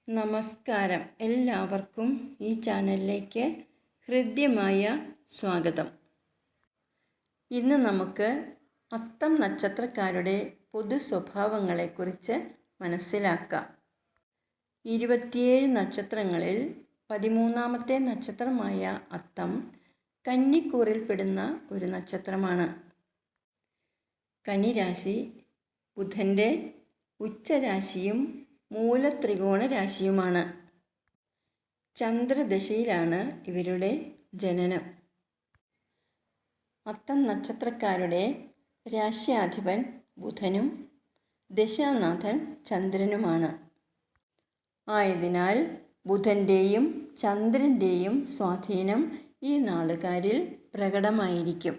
നമസ്കാരം. എല്ലാവർക്കും ഈ ചാനലിലേക്ക് ഹൃദ്യമായ സ്വാഗതം. ഇന്ന് നമുക്ക് അത്തം നക്ഷത്രക്കാരുടെ പൊതു സ്വഭാവങ്ങളെക്കുറിച്ച് മനസ്സിലാക്കാം. 27 നക്ഷത്രങ്ങളിൽ 13ാമത്തെ നക്ഷത്രമായ അത്തം കന്നിക്കൂറിൽപ്പെടുന്ന ഒരു നക്ഷത്രമാണ്. കന്നിരാശി ബുധൻ്റെ ഉച്ചരാശിയും മൂലത്രികോണ രാശിയുമാണ്. ചന്ദ്രദശയിലാണ് ഇവരുടെ ജനനം. അത്തം നക്ഷത്രക്കാരുടെ രാശ്യാധിപൻ ബുധനും ദശാനാഥൻ ചന്ദ്രനുമാണ്. ആയതിനാൽ ബുധൻ്റെയും ചന്ദ്രൻ്റെയും സ്വാധീനം ഈ നാളുകാരിൽ പ്രകടമായിരിക്കും.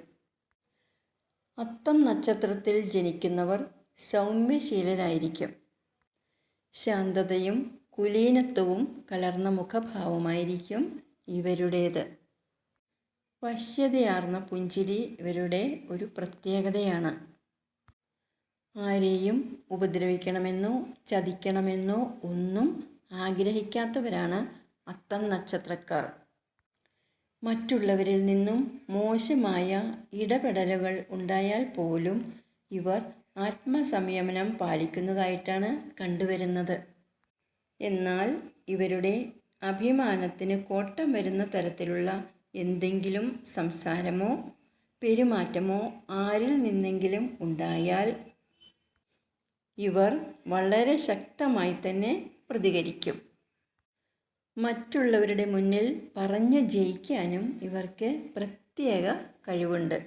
അത്തം നക്ഷത്രത്തിൽ ജനിക്കുന്നവർ സൗമ്യശീലരായിരിക്കും. ശാന്തതയും കുലീനത്വവും കലർന്ന മുഖഭാവമായിരിക്കും ഇവരുടേത്. വശ്യതയാർന്ന പുഞ്ചിരി ഇവരുടെ ഒരു പ്രത്യേകതയാണ്. ആരെയും ഉപദ്രവിക്കണമെന്നോ ചതിക്കണമെന്നോ ഒന്നും ആഗ്രഹിക്കാത്തവരാണ് അത്തം നക്ഷത്രക്കാർ. മറ്റുള്ളവരിൽ നിന്നും മോശമായ ഇടപെടലുകൾ ഉണ്ടായാൽ പോലും ഇവർ ആത്മസംയമനം പാലിക്കുന്നതായിട്ടാണ് കണ്ടുവരുന്നത്. എന്നാൽ ഇവരുടെ അഭിമാനത്തിന് കോട്ടം വരുന്ന തരത്തിലുള്ള എന്തെങ്കിലും സംസാരമോ പെരുമാറ്റമോ ആരിൽ നിന്നെങ്കിലും ഉണ്ടായാൽ ഇവർ വളരെ ശക്തമായി തന്നെ പ്രതികരിക്കും. മറ്റുള്ളവരുടെ മുന്നിൽ പറഞ്ഞു ജയിക്കാനും ഇവർക്ക് പ്രത്യേക കഴിവുണ്ട്.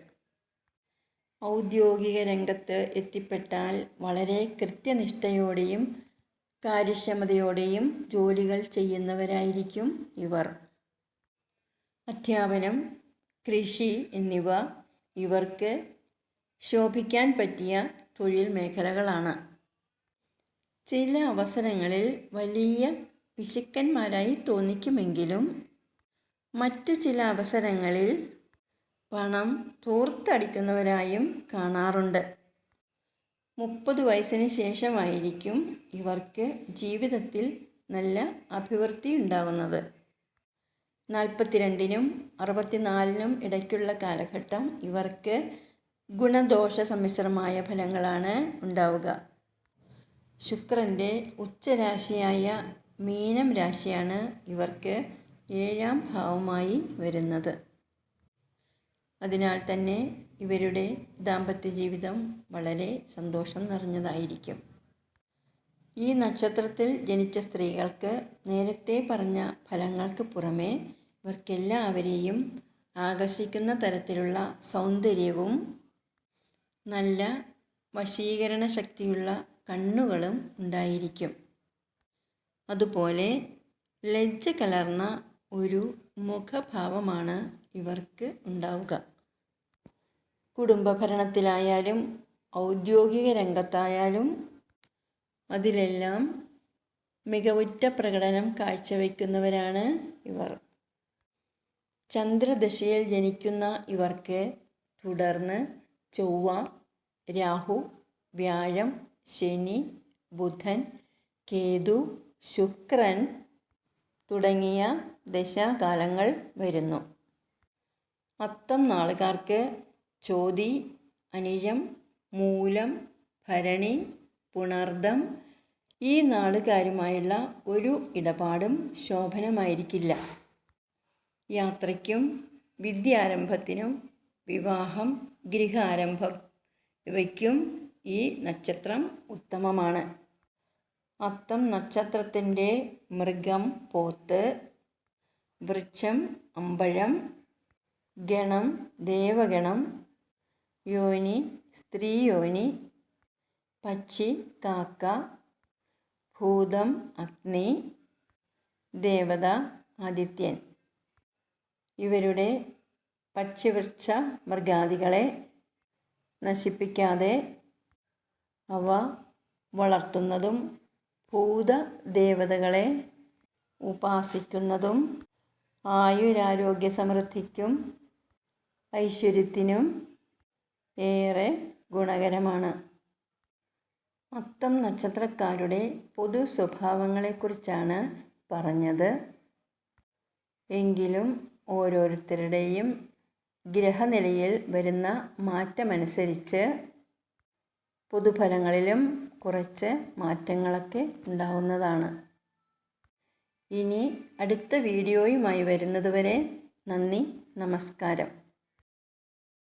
ഔദ്യോഗിക രംഗത്ത് എത്തിപ്പെട്ടാൽ വളരെ കൃത്യനിഷ്ഠയോടെയും കാര്യക്ഷമതയോടെയും ജോലികൾ ചെയ്യുന്നവരായിരിക്കും ഇവർ. അധ്യാപനം, കൃഷി എന്നിവ ഇവർക്ക് ശോഭിക്കാൻ പറ്റിയ തൊഴിൽ മേഖലകളാണ്. ചില അവസരങ്ങളിൽ വലിയ പിശുക്കന്മാരായി തോന്നിക്കുമെങ്കിലും മറ്റു ചില അവസരങ്ങളിൽ പണം ധൂർത്തടിക്കുന്നവരായും കാണാറുണ്ട്. 30 വയസ്സിന് ശേഷമായിരിക്കും ഇവർക്ക് ജീവിതത്തിൽ നല്ല അഭിവൃദ്ധി ഉണ്ടാകുന്നത്. 42നും 64നും ഇടയ്ക്കുള്ള കാലഘട്ടം ഇവർക്ക് ഗുണദോഷ സമ്മിശ്രമായ ഫലങ്ങളാണ് ഉണ്ടാവുക. ശുക്രൻ്റെ ഉച്ചരാശിയായ മീനം രാശിയാണ് ഇവർക്ക് 7ാം ഭാവമായി വരുന്നത്. അതിനാൽ തന്നെ ഇവരുടെ ദാമ്പത്യ ജീവിതം വളരെ സന്തോഷം നിറഞ്ഞതായിരിക്കും. ഈ നക്ഷത്രത്തിൽ ജനിച്ച സ്ത്രീകൾക്ക് നേരത്തെ പറഞ്ഞ ഫലങ്ങൾക്ക് പുറമെ ഇവർക്കെല്ലാവരെയും ആകർഷിക്കുന്ന തരത്തിലുള്ള സൗന്ദര്യവും നല്ല വശീകരണ ശക്തിയുള്ള കണ്ണുകളും ഉണ്ടായിരിക്കും. അതുപോലെ ലജ്ജ കലർന്ന ഒരു മുഖഭാവമാണ് ഇവർക്ക് ഉണ്ടാവുക. കുടുംബഭരണത്തിലായാലും ഔദ്യോഗിക രംഗത്തായാലും അതിലെല്ലാം മികവുറ്റ പ്രകടനം കാഴ്ചവെക്കുന്നവരാണ് ഇവർ. ചന്ദ്രദശയിൽ ജനിക്കുന്ന ഇവർക്ക് തുടർന്ന് ചൊവ്വ, രാഹു, വ്യാഴം, ശനി, ബുധൻ, കേതു, ശുക്രൻ തുടങ്ങിയ ദശാകാലങ്ങൾ വരുന്നു. അത്തം നാളുകാർക്ക് ചോതി, അനിഴം, മൂലം, ഭരണി, പുണർദം ഈ നാളുകാരുമായുള്ള ഒരു ഇടപാടും ശോഭനമായിരിക്കില്ല. യാത്രയ്ക്കും വിദ്യാരംഭത്തിനും വിവാഹം, ഗൃഹാരംഭം ഇവയ്ക്കും ഈ നക്ഷത്രം ഉത്തമമാണ്. അത്തം നക്ഷത്രത്തിൻ്റെ മൃഗം പോത്ത്, വൃക്ഷം അമ്പഴം, ഗണം ദേവഗണം, യോനി സ്ത്രീയോനി, പക്ഷി കാക്ക, ഭൂതം അഗ്നി, ദേവത ആദിത്യൻ. ഇവരുടെ പക്ഷിവൃക്ഷ മൃഗാദികളെ നശിപ്പിക്കാതെ അവ വളർത്തുന്നതും ഭൂതദേവതകളെ ഉപാസിക്കുന്നതും ആയുരാരോഗ്യ സമൃദ്ധിക്കും ഐശ്വര്യത്തിനും ഏറെ ഗുണകരമാണ്. അത്തം നക്ഷത്രക്കാരുടെ പൊതു സ്വഭാവങ്ങളെക്കുറിച്ചാണ് പറഞ്ഞത്. എങ്കിലും ഓരോരുത്തരുടെയും ഗ്രഹനിലയിൽ വരുന്ന മാറ്റമനുസരിച്ച് പൊതുഫലങ്ങളിലും കുറച്ച് മാറ്റങ്ങളൊക്കെ ഉണ്ടാവുന്നതാണ്. ഇനി അടുത്ത വീഡിയോയുമായി വരുന്നതുവരെ നന്ദി, നമസ്കാരം.